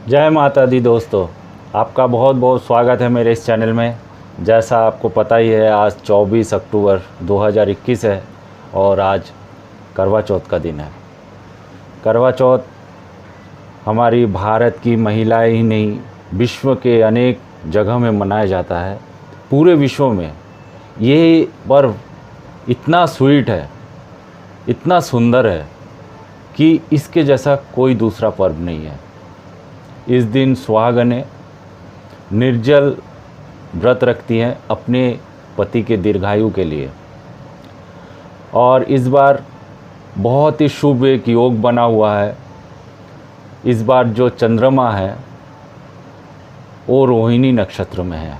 जय माता दी दोस्तों, आपका बहुत बहुत स्वागत है मेरे इस चैनल में। जैसा आपको पता ही है, आज 24 अक्टूबर 2021 है और आज करवा चौथ का दिन है। करवा चौथ हमारी भारत की महिलाएं ही नहीं, विश्व के अनेक जगह में मनाया जाता है। पूरे विश्व में ये पर्व इतना स्वीट है, इतना सुंदर है कि इसके जैसा कोई दूसरा पर्व नहीं है। इस दिन सुहागनें निर्जल व्रत रखती हैं अपने पति के दीर्घायु के लिए। और इस बार बहुत ही शुभ एक योग बना हुआ है। इस बार जो चंद्रमा है वो रोहिणी नक्षत्र में है,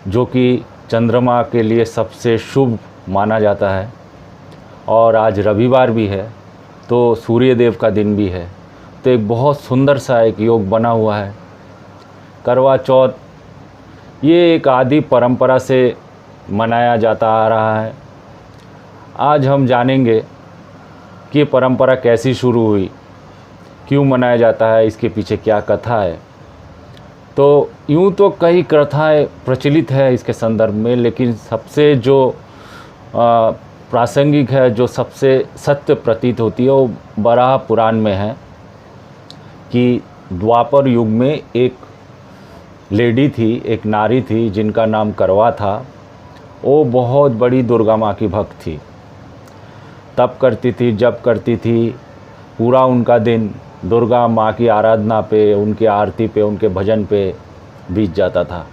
जो कि चंद्रमा के लिए सबसे शुभ माना जाता है। और आज रविवार भी है तो सूर्य देव का दिन भी है, तो एक बहुत सुंदर सा एक योग बना हुआ है। करवा चौथ ये एक आदि परंपरा से मनाया जाता आ रहा है। आज हम जानेंगे कि ये परंपरा कैसी शुरू हुई, क्यों मनाया जाता है, इसके पीछे क्या कथा है। तो यूँ तो कई कथाएं प्रचलित है इसके संदर्भ में, लेकिन सबसे जो प्रासंगिक है, जो सबसे सत्य प्रतीत होती है, वो वराह पुराण में है कि द्वापर युग में एक लेडी थी, एक नारी थी जिनका नाम करवा था। वो बहुत बड़ी दुर्गा माँ की भक्त थी। तप करती थी, जप करती थी। पूरा उनका दिन दुर्गा माँ की आराधना पे, उनकी आरती पे, उनके भजन पे बीत जाता था।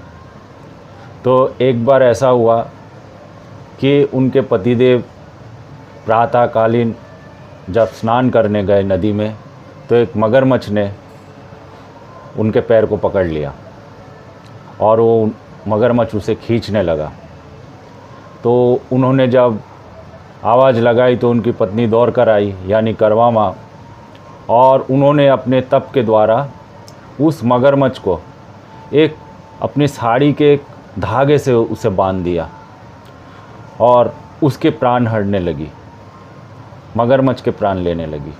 तो एक बार ऐसा हुआ कि उनके पतिदेव प्रातःकालीन जब स्नान करने गए नदी में, तो एक मगरमच्छ ने उनके पैर को पकड़ लिया और वो मगरमच्छ उसे खींचने लगा। तो उन्होंने जब आवाज़ लगाई तो उनकी पत्नी दौड़ कर आई, यानी करवा माँ, और उन्होंने अपने तप के द्वारा उस मगरमच्छ को एक अपनी साड़ी के एक धागे से उसे बांध दिया और उसके प्राण हरने लगी, मगरमच्छ के प्राण लेने लगी।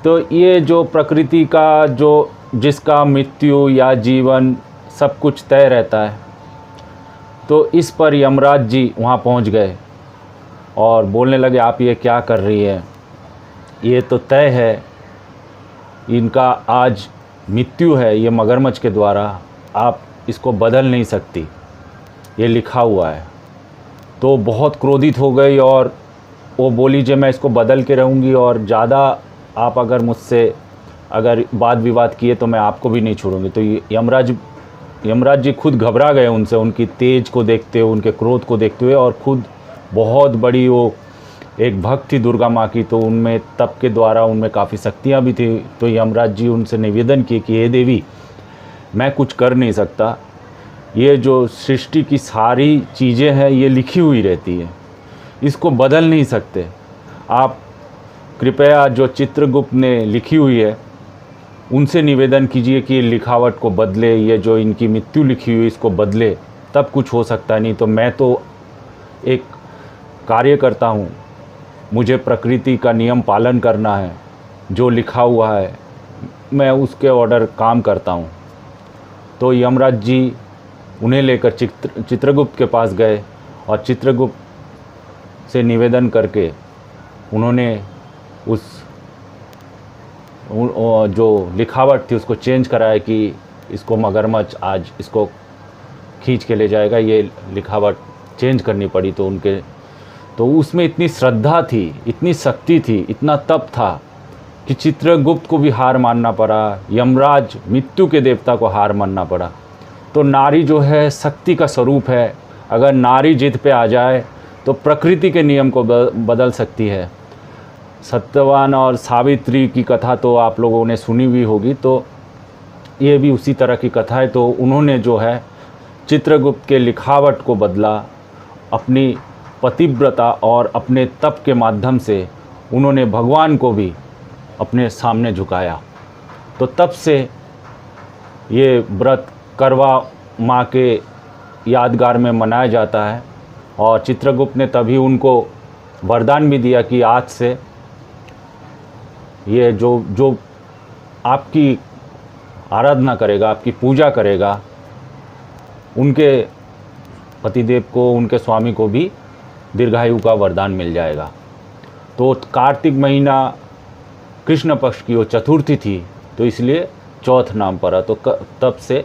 तो ये जो प्रकृति का जो जिसका मृत्यु या जीवन सब कुछ तय रहता है, तो इस पर यमराज जी वहाँ पहुँच गए और बोलने लगे, आप ये क्या कर रही है, ये तो तय है, इनका आज मृत्यु है ये मगरमच्छ के द्वारा, आप इसको बदल नहीं सकती, ये लिखा हुआ है। तो बहुत क्रोधित हो गई और वो बोली, जे मैं इसको बदल के रहूँगी और ज़्यादा आप अगर मुझसे अगर वाद विवाद किए तो मैं आपको भी नहीं छोड़ूंगी। तो यमराज जी खुद घबरा गए उनसे, उनकी तेज को देखते हुए, उनके क्रोध को देखते हुए, और खुद बहुत बड़ी वो एक भक्त थी दुर्गा माँ की, तो उनमें तप के द्वारा उनमें काफ़ी शक्तियाँ भी थी। तो यमराज जी उनसे निवेदन किए कि हे देवी, मैं कुछ कर नहीं सकता, ये जो सृष्टि की सारी चीज़ें हैं ये लिखी हुई रहती है, इसको बदल नहीं सकते। आप कृपया जो चित्रगुप्त ने लिखी हुई है उनसे निवेदन कीजिए कि लिखावट को बदले, ये जो इनकी मृत्यु लिखी हुई इसको बदले, तब कुछ हो सकता है। नहीं तो मैं तो एक कार्य करता हूँ, मुझे प्रकृति का नियम पालन करना है, जो लिखा हुआ है मैं उसके ऑर्डर काम करता हूँ। तो यमराज जी उन्हें लेकर चित्रगुप्त के पास गए और चित्रगुप्त से निवेदन करके उन्होंने उस जो लिखावट थी उसको चेंज कराया कि इसको मगरमच्छ आज इसको खींच के ले जाएगा, ये लिखावट चेंज करनी पड़ी। तो उसमें इतनी श्रद्धा थी, इतनी शक्ति थी, इतना तप था कि चित्रगुप्त को भी हार मानना पड़ा, यमराज मृत्यु के देवता को हार मानना पड़ा। तो नारी जो है शक्ति का स्वरूप है, अगर नारी जिद पे आ जाए तो प्रकृति के नियम को बदल सकती है। सत्यवान और सावित्री की कथा तो आप लोगों ने सुनी हुई होगी, तो ये भी उसी तरह की कथा है। तो उन्होंने जो है चित्रगुप्त के लिखावट को बदला, अपनी पतिव्रता और अपने तप के माध्यम से उन्होंने भगवान को भी अपने सामने झुकाया। तो तब से ये व्रत करवा माँ के यादगार में मनाया जाता है। और चित्रगुप्त ने तभी उनको वरदान भी दिया कि आज से ये जो आपकी आराधना करेगा, आपकी पूजा करेगा, उनके पतिदेव को, उनके स्वामी को भी दीर्घायु का वरदान मिल जाएगा। तो कार्तिक महीना कृष्ण पक्ष की वो चतुर्थी थी, तो इसलिए चौथ नाम पड़ा। तो तब से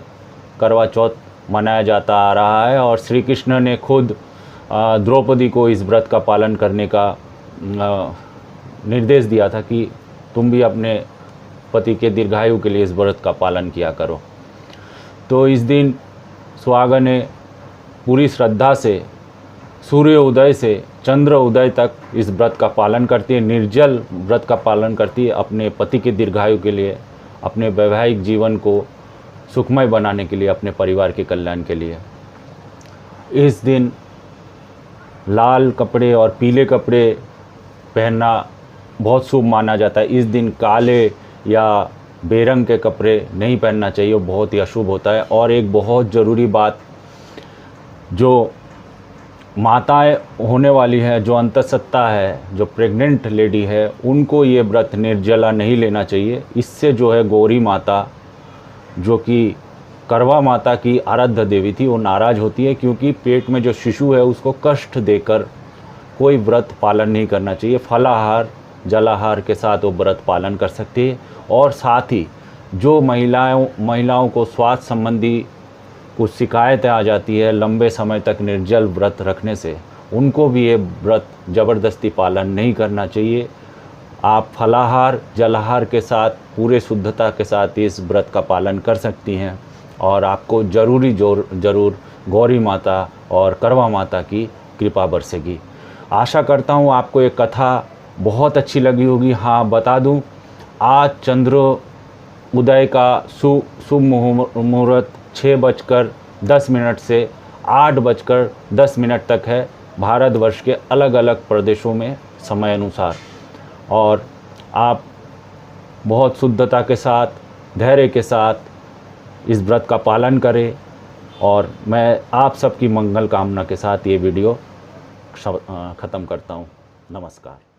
करवा चौथ मनाया जाता आ रहा है। और श्री कृष्ण ने खुद द्रौपदी को इस व्रत का पालन करने का निर्देश दिया था कि तुम भी अपने पति के दीर्घायु के लिए इस व्रत का पालन किया करो। तो इस दिन सुहागनें ने पूरी श्रद्धा से सूर्य उदय से चंद्र उदय तक इस व्रत का पालन करती है, निर्जल व्रत का पालन करती है, अपने पति के दीर्घायु के लिए, अपने वैवाहिक जीवन को सुखमय बनाने के लिए, अपने परिवार के कल्याण के लिए। इस दिन लाल कपड़े और पीले कपड़े पहनना बहुत शुभ माना जाता है। इस दिन काले या बेरंग के कपड़े नहीं पहनना चाहिए, वो बहुत ही अशुभ होता है। और एक बहुत ज़रूरी बात, जो माताएं होने वाली है, जो अंतःसत्ता है, जो प्रेग्नेंट लेडी है, उनको ये व्रत निर्जला नहीं लेना चाहिए। इससे जो है गौरी माता, जो कि करवा माता की आराध्य देवी थी, वो नाराज़ होती है, क्योंकि पेट में जो शिशु है उसको कष्ट देकर कोई व्रत पालन नहीं करना चाहिए। फलाहार जलाहार के साथ वो व्रत पालन कर सकती है। और साथ ही जो महिलाओं को स्वास्थ्य संबंधी कुछ शिकायतें आ जाती है लंबे समय तक निर्जल व्रत रखने से, उनको भी ये व्रत ज़बरदस्ती पालन नहीं करना चाहिए। आप फलाहार जलाहार के साथ पूरे शुद्धता के साथ इस व्रत का पालन कर सकती हैं, और आपको ज़रूर गौरी माता और करवा माता की कृपा बरसेगी। आशा करता हूँ आपको ये कथा बहुत अच्छी लगी होगी। हाँ, बता दूँ, आज चंद्र उदय का शुभ मुहूर्त 6:10 से 8:10 तक है, भारतवर्ष के अलग अलग प्रदेशों में समय अनुसार। और आप बहुत शुद्धता के साथ, धैर्य के साथ इस व्रत का पालन करें। और मैं आप सबकी मंगल कामना के साथ ये वीडियो ख़त्म करता हूँ। नमस्कार।